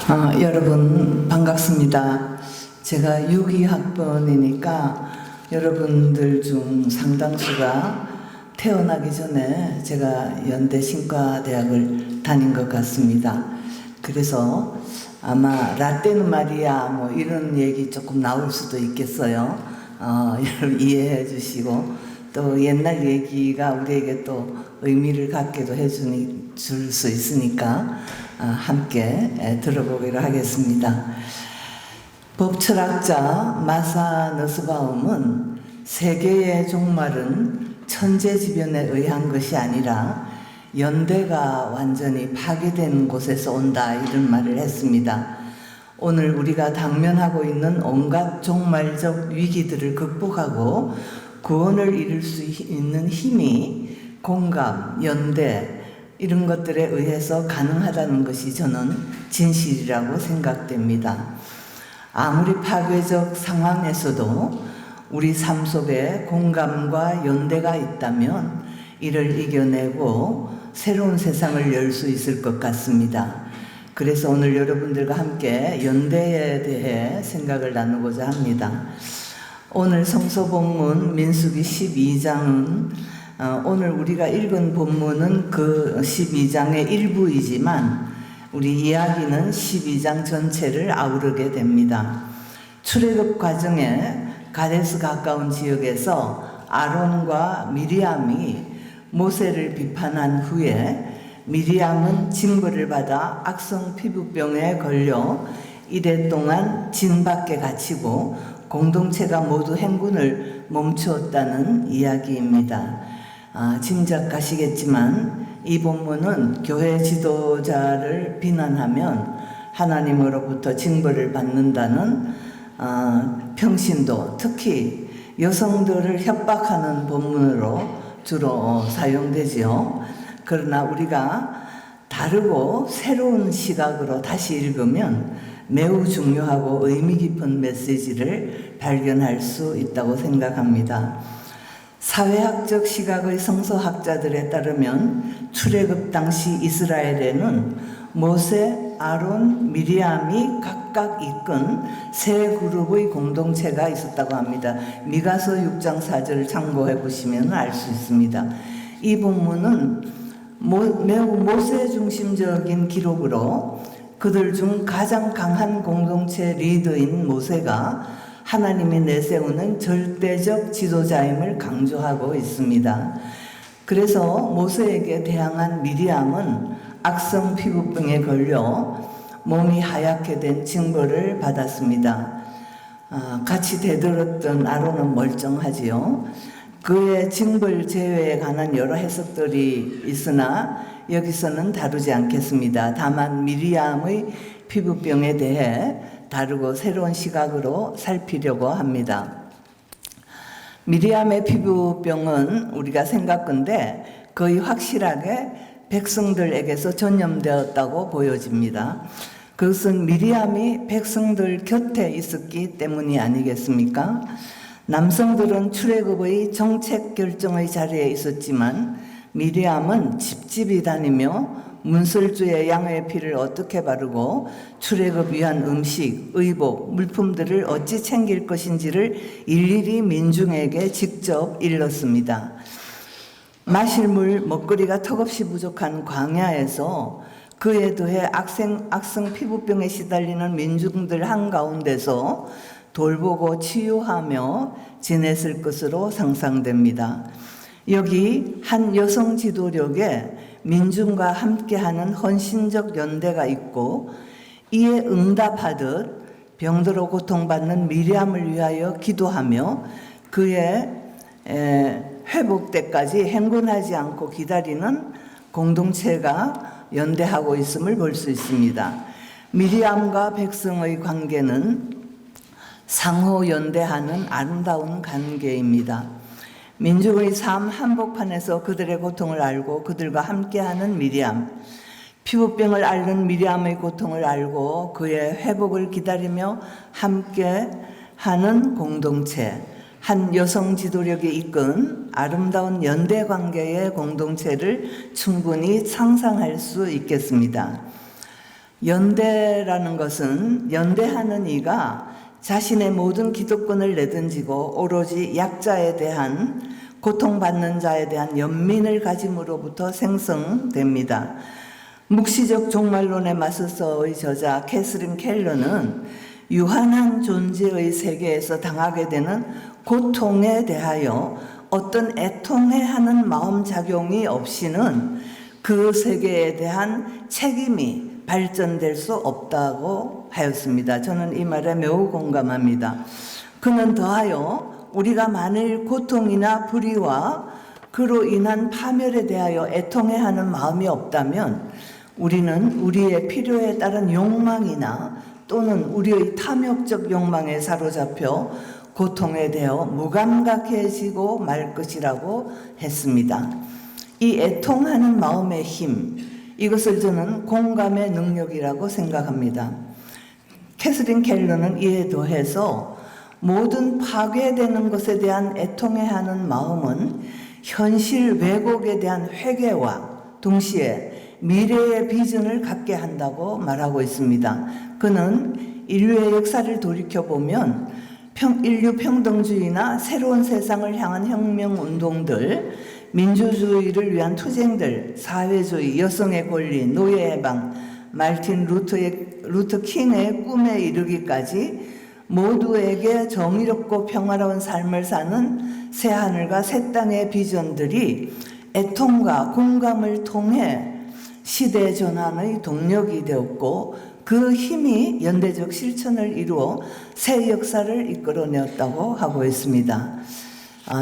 여러분 반갑습니다. 제가 62학번이니까 여러분들 중 상당수가 태어나기 전에 제가 연대신과대학을 다닌 것 같습니다. 그래서 아마 라떼는 마리아 뭐 이런 얘기 조금 나올 수도 있겠어요. 여러분 이해해 주시고, 또 옛날 얘기가 우리에게 또 의미를 갖게도 해줄 수 있으니까 함께 들어보기로 하겠습니다. 법철학자 마사 너스바움은 세계의 종말은 천재지변에 의한 것이 아니라 연대가 완전히 파괴된 곳에서 온다, 이런 말을 했습니다. 오늘 우리가 당면하고 있는 온갖 종말적 위기들을 극복하고 구원을 이룰 수 있는 힘이 공감, 연대 이런 것들에 의해서 가능하다는 것이 저는 진실이라고 생각됩니다. 아무리 파괴적 상황에서도 우리 삶 속에 공감과 연대가 있다면 이를 이겨내고 새로운 세상을 열 수 있을 것 같습니다. 그래서 오늘 여러분들과 함께 연대에 대해 생각을 나누고자 합니다. 오늘 성서본문 민수기 12장은 오늘 우리가 읽은 본문은 그 12장의 일부이지만 우리 이야기는 12장 전체를 아우르게 됩니다. 출애굽 과정에 가데스 가까운 지역에서 아론과 미리암이 모세를 비판한 후에 미리암은 징벌을 받아 악성 피부병에 걸려 이래 동안 진 밖에 갇히고 공동체가 모두 행군을 멈추었다는 이야기입니다. 짐작가시겠지만 이 본문은 교회 지도자를 비난하면 하나님으로부터 징벌을 받는다는 평신도, 특히 여성들을 협박하는 본문으로 주로 사용되지요. 그러나 우리가 다르고 새로운 시각으로 다시 읽으면 매우 중요하고 의미 깊은 메시지를 발견할 수 있다고 생각합니다. 사회학적 시각의 성서학자들에 따르면 출애굽 당시 이스라엘에는 모세, 아론, 미리암이 각각 이끈 세 그룹의 공동체가 있었다고 합니다. 미가서 6장 4절을 참고해 보시면 알 수 있습니다. 이 본문은 매우 모세 중심적인 기록으로 그들 중 가장 강한 공동체 리더인 모세가 하나님이 내세우는 절대적 지도자임을 강조하고 있습니다. 그래서 모세에게 대항한 미리암은 악성 피부병에 걸려 몸이 하얗게 된 징벌을 받았습니다. 같이 대들었던 아론은 멀쩡하지요. 그의 징벌 제외에 관한 여러 해석들이 있으나 여기서는 다루지 않겠습니다. 다만 미리암의 피부병에 대해 다르고 새로운 시각으로 살피려고 합니다. 미리암의 피부병은 우리가 생각건데 거의 확실하게 백성들에게서 전염되었다고 보여집니다. 그것은 미리암이 백성들 곁에 있었기 때문이 아니겠습니까? 남성들은 출애굽의 정책 결정의 자리에 있었지만 미리암은 집집이 다니며 문설주의 양의 피를 어떻게 바르고 출애굽 위한 음식, 의복, 물품들을 어찌 챙길 것인지를 일일이 민중에게 직접 일렀습니다. 마실 물, 먹거리가 턱없이 부족한 광야에서 그에 더해 악성 피부병에 시달리는 민중들 한가운데서 돌보고 치유하며 지냈을 것으로 상상됩니다. 여기 한 여성 지도력에 민중과 함께하는 헌신적 연대가 있고 이에 응답하듯 병들어 고통받는 미리암을 위하여 기도하며 그의 회복 때까지 행군하지 않고 기다리는 공동체가 연대하고 있음을 볼 수 있습니다. 미리암과 백성의 관계는 상호 연대하는 아름다운 관계입니다. 민족의 삶 한복판에서 그들의 고통을 알고 그들과 함께하는 미리암, 피부병을 앓는 미리암의 고통을 알고 그의 회복을 기다리며 함께하는 공동체, 한 여성 지도력이 이끈 아름다운 연대 관계의 공동체를 충분히 상상할 수 있겠습니다. 연대라는 것은 연대하는 이가 자신의 모든 기득권을 내던지고 오로지 약자에 대한, 고통받는 자에 대한 연민을 가짐으로부터 생성됩니다. 묵시적 종말론의 마술서의 저자 캐서린 켈러는 유한한 존재의 세계에서 당하게 되는 고통에 대하여 어떤 애통해하는 마음작용이 없이는 그 세계에 대한 책임이 발전될 수 없다고 하였습니다. 저는 이 말에 매우 공감합니다. 그는 더하여 우리가 만일 고통이나 불의와 그로 인한 파멸에 대하여 애통해하는 마음이 없다면 우리는 우리의 필요에 따른 욕망이나 또는 우리의 탐욕적 욕망에 사로잡혀 고통에 대해 무감각해지고 말 것이라고 했습니다. 이 애통하는 마음의 힘, 이것을 저는 공감의 능력이라고 생각합니다. 캐서린 켈러는 이에 더해서 모든 파괴되는 것에 대한 애통해하는 마음은 현실 왜곡에 대한 회개와 동시에 미래의 비전을 갖게 한다고 말하고 있습니다. 그는 인류의 역사를 돌이켜보면 인류 평등주의나 새로운 세상을 향한 혁명운동들, 민주주의를 위한 투쟁들, 사회주의, 여성의 권리, 노예 해방, 마르틴 루터 킹의 꿈에 이르기까지 모두에게 정의롭고 평화로운 삶을 사는 새하늘과 새 땅의 비전들이 애통과 공감을 통해 시대 전환의 동력이 되었고 그 힘이 연대적 실천을 이루어 새 역사를 이끌어내었다고 하고 있습니다.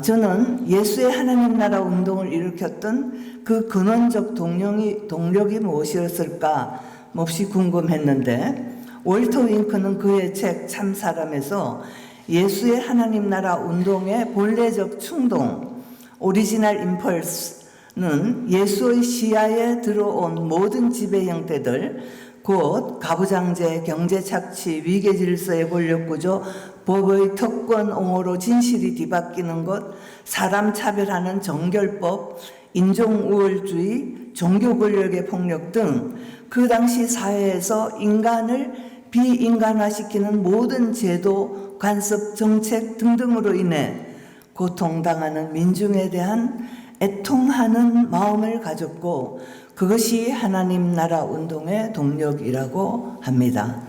저는 예수의 하나님 나라 운동을 일으켰던 그 근원적 동력이 무엇이었을까 몹시 궁금했는데, 월터 윙크는 그의 책 참사람에서 예수의 하나님 나라 운동의 본래적 충동, 오리지널 임펄스는 예수의 시야에 들어온 모든 지배 형태들, 곧 가부장제, 경제착취, 위계질서의 권력구조, 법의 특권 옹호로 진실이 뒤바뀌는 것, 사람 차별하는 정결법, 인종우월주의, 종교 권력의 폭력 등 그 당시 사회에서 인간을 비인간화시키는 모든 제도, 간섭, 정책 등등으로 인해 고통당하는 민중에 대한 애통하는 마음을 가졌고 그것이 하나님 나라 운동의 동력이라고 합니다.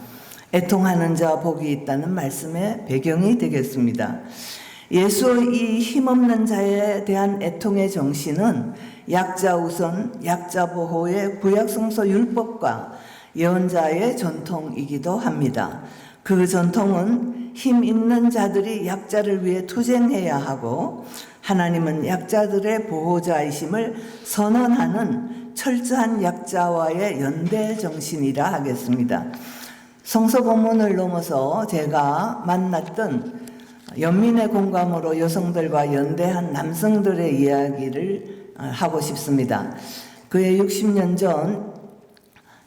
애통하는 자 복이 있다는 말씀의 배경이 되겠습니다. 예수의 이 힘없는 자에 대한 애통의 정신은 약자 우선, 약자 보호의 구약성서 율법과 예언자의 전통이기도 합니다. 그 전통은 힘 있는 자들이 약자를 위해 투쟁해야 하고 하나님은 약자들의 보호자이심을 선언하는 철저한 약자와의 연대 정신이라 하겠습니다. 성서 본문을 넘어서 제가 만났던 연민의 공감으로 여성들과 연대한 남성들의 이야기를 하고 싶습니다. 그의 60년 전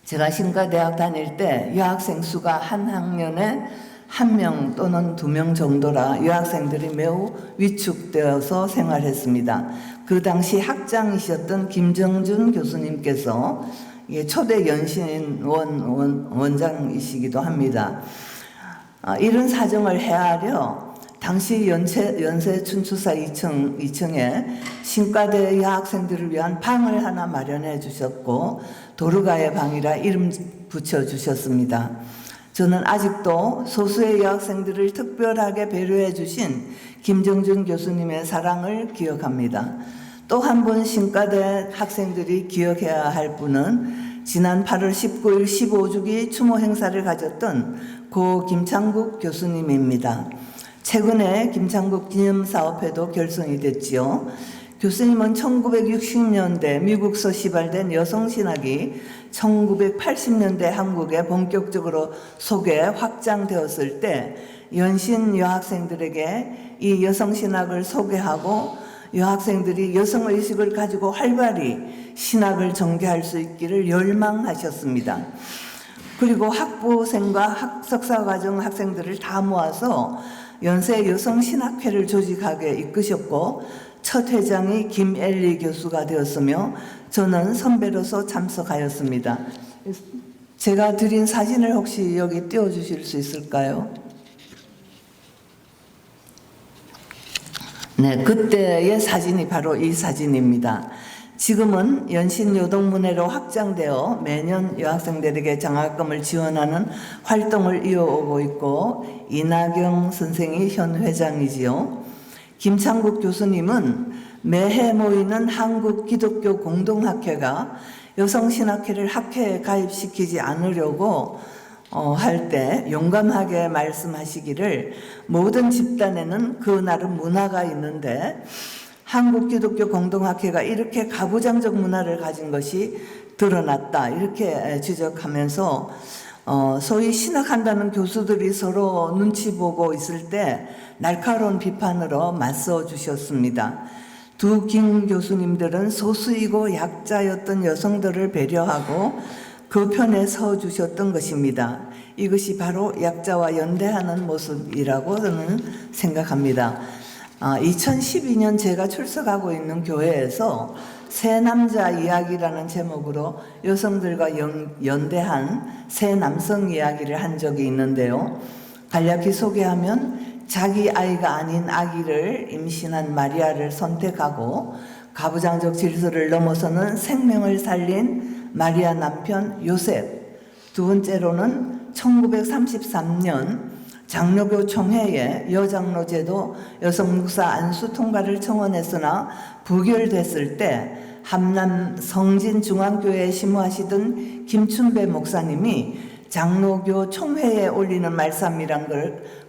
제가 신가대학 다닐 때 여학생 수가 한 학년에 1명 또는 2명 정도라 여학생들이 매우 위축되어서 생활했습니다. 그 당시 학장이셨던 김정준 교수님께서 초대 연신 원장이시기도 합니다. 이런 사정을 헤아려 당시 연세 춘추사 2층에 신과대 여학생들을 위한 방을 하나 마련해 주셨고 도르가의 방이라 이름 붙여주셨습니다. 저는 아직도 소수의 여학생들을 특별하게 배려해 주신 김정준 교수님의 사랑을 기억합니다. 또 한 번 신과대 학생들이 기억해야 할 분은 지난 8월 19일 15주기 추모 행사를 가졌던 고 김창국 교수님입니다. 최근에 김창국 기념사업회도 결성이 됐지요. 교수님은 1960년대 미국서 시발된 여성신학이 1980년대 한국에 본격적으로 소개 확장되었을 때 연신 여학생들에게 이 여성신학을 소개하고 여학생들이 여성의식을 가지고 활발히 신학을 전개할 수 있기를 열망하셨습니다. 그리고 학부생과 석사과정 학생들을 다 모아서 연세 여성신학회를 조직하게 이끄셨고 첫 회장이 김엘리 교수가 되었으며 저는 선배로서 참석하였습니다. 제가 드린 사진을 혹시 여기 띄워주실 수 있을까요? 네, 그때의 사진이 바로 이 사진입니다. 지금은 연신요동문회로 확장되어 매년 여학생들에게 장학금을 지원하는 활동을 이어오고 있고 이나경 선생이 현 회장이지요. 김창국 교수님은 매해 모이는 한국기독교 공동학회가 여성신학회를 학회에 가입시키지 않으려고 할 때 용감하게 말씀하시기를 모든 집단에는 그 나름 문화가 있는데 한국기독교 공동학회가 이렇게 가부장적 문화를 가진 것이 드러났다 이렇게 지적하면서 소위 신학한다는 교수들이 서로 눈치 보고 있을 때 날카로운 비판으로 맞서 주셨습니다. 두 김 교수님들은 소수이고 약자였던 여성들을 배려하고 그 편에 서 주셨던 것입니다. 이것이 바로 약자와 연대하는 모습이라고 저는 생각합니다. 2012년 제가 출석하고 있는 교회에서 새 남자 이야기라는 제목으로 여성들과 연대한 새 남성 이야기를 한 적이 있는데요. 간략히 소개하면 자기 아이가 아닌 아기를 임신한 마리아를 선택하고 가부장적 질서를 넘어서는 생명을 살린 마리아 남편 요셉, 두 번째로는 1933년 장로교 총회에 여장로제도 여성 묵사 안수 통과를 청원했으나 부결됐을 때 함남 성진중앙교회에 심호하시던 김춘배 목사님이 장로교 총회에 올리는 말씀이란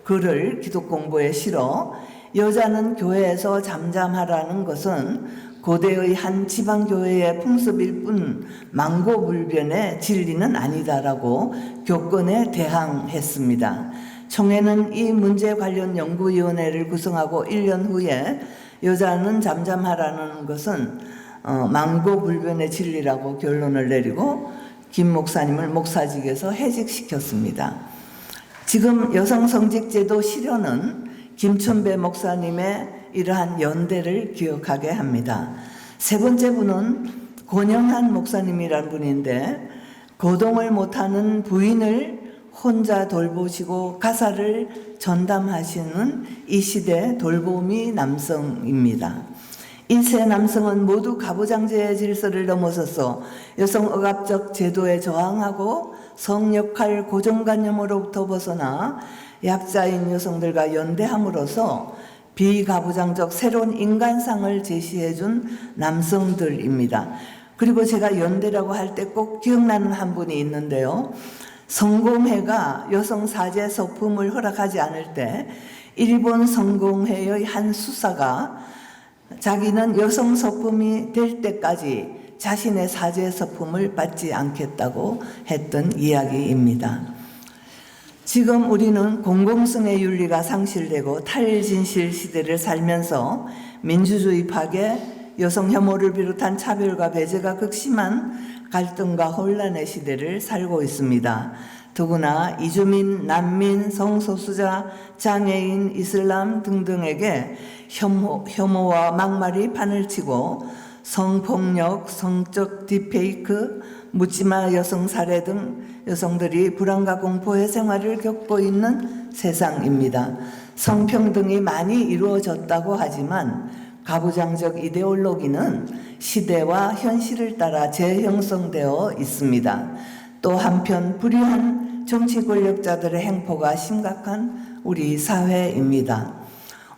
글을 기독공부에 실어 여자는 교회에서 잠잠하라는 것은 고대의 한 지방교회의 풍습일 뿐 망고불변의 진리는 아니다라고 교권에 대항했습니다. 총회는 이 문제 관련 연구위원회를 구성하고 1년 후에 여자는 잠잠하라는 것은 망고불변의 진리라고 결론을 내리고 김 목사님을 목사직에서 해직시켰습니다. 지금 여성성직제도 실현은 김춘배 목사님의 이러한 연대를 기억하게 합니다. 세 번째 분은 권영한 목사님이란 분인데 거동을 못하는 부인을 혼자 돌보시고 가사를 전담하시는 이 시대 돌보미 남성입니다. 이 세 남성은 모두 가부장제의 질서를 넘어서서 여성 억압적 제도에 저항하고 성역할 고정관념으로부터 벗어나 약자인 여성들과 연대함으로써 비가부장적 새로운 인간상을 제시해준 남성들입니다. 그리고 제가 연대라고 할 때 꼭 기억나는 한 분이 있는데요. 성공회가 여성 사제 서품을 허락하지 않을 때 일본 성공회의 한 수사가 자기는 여성 서품이 될 때까지 자신의 사제 서품을 받지 않겠다고 했던 이야기입니다. 지금 우리는 공공성의 윤리가 상실되고 탈진실 시대를 살면서 민주주의 파괴, 여성 혐오를 비롯한 차별과 배제가 극심한 갈등과 혼란의 시대를 살고 있습니다. 더구나 이주민, 난민, 성소수자, 장애인, 이슬람 등등에게 혐오와 막말이 판을 치고 성폭력, 성적 딥페이크, 묻지마 여성 살해 등 여성들이 불안과 공포의 생활을 겪고 있는 세상입니다. 성평등이 많이 이루어졌다고 하지만 가부장적 이데올로기는 시대와 현실을 따라 재형성되어 있습니다. 또 한편 불의한 정치 권력자들의 행포가 심각한 우리 사회입니다.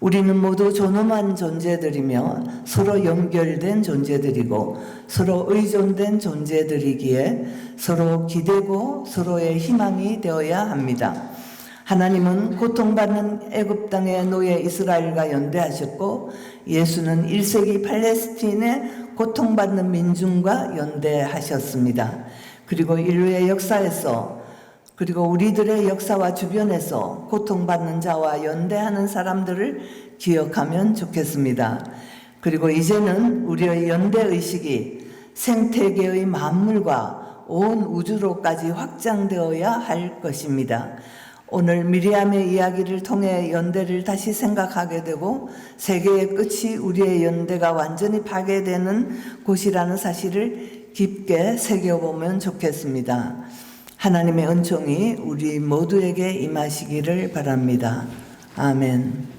우리는 모두 존엄한 존재들이며 서로 연결된 존재들이고 서로 의존된 존재들이기에 서로 기대고 서로의 희망이 되어야 합니다. 하나님은 고통받는 애굽 땅의 노예 이스라엘과 연대하셨고 예수는 1세기 팔레스틴의 고통받는 민중과 연대하셨습니다. 그리고 인류의 역사에서 그리고 우리들의 역사와 주변에서 고통받는 자와 연대하는 사람들을 기억하면 좋겠습니다. 그리고 이제는 우리의 연대의식이 생태계의 만물과 온 우주로까지 확장되어야 할 것입니다. 오늘 미리암의 이야기를 통해 연대를 다시 생각하게 되고 세계의 끝이 우리의 연대가 완전히 파괴되는 곳이라는 사실을 깊게 새겨보면 좋겠습니다. 하나님의 은총이 우리 모두에게 임하시기를 바랍니다. 아멘.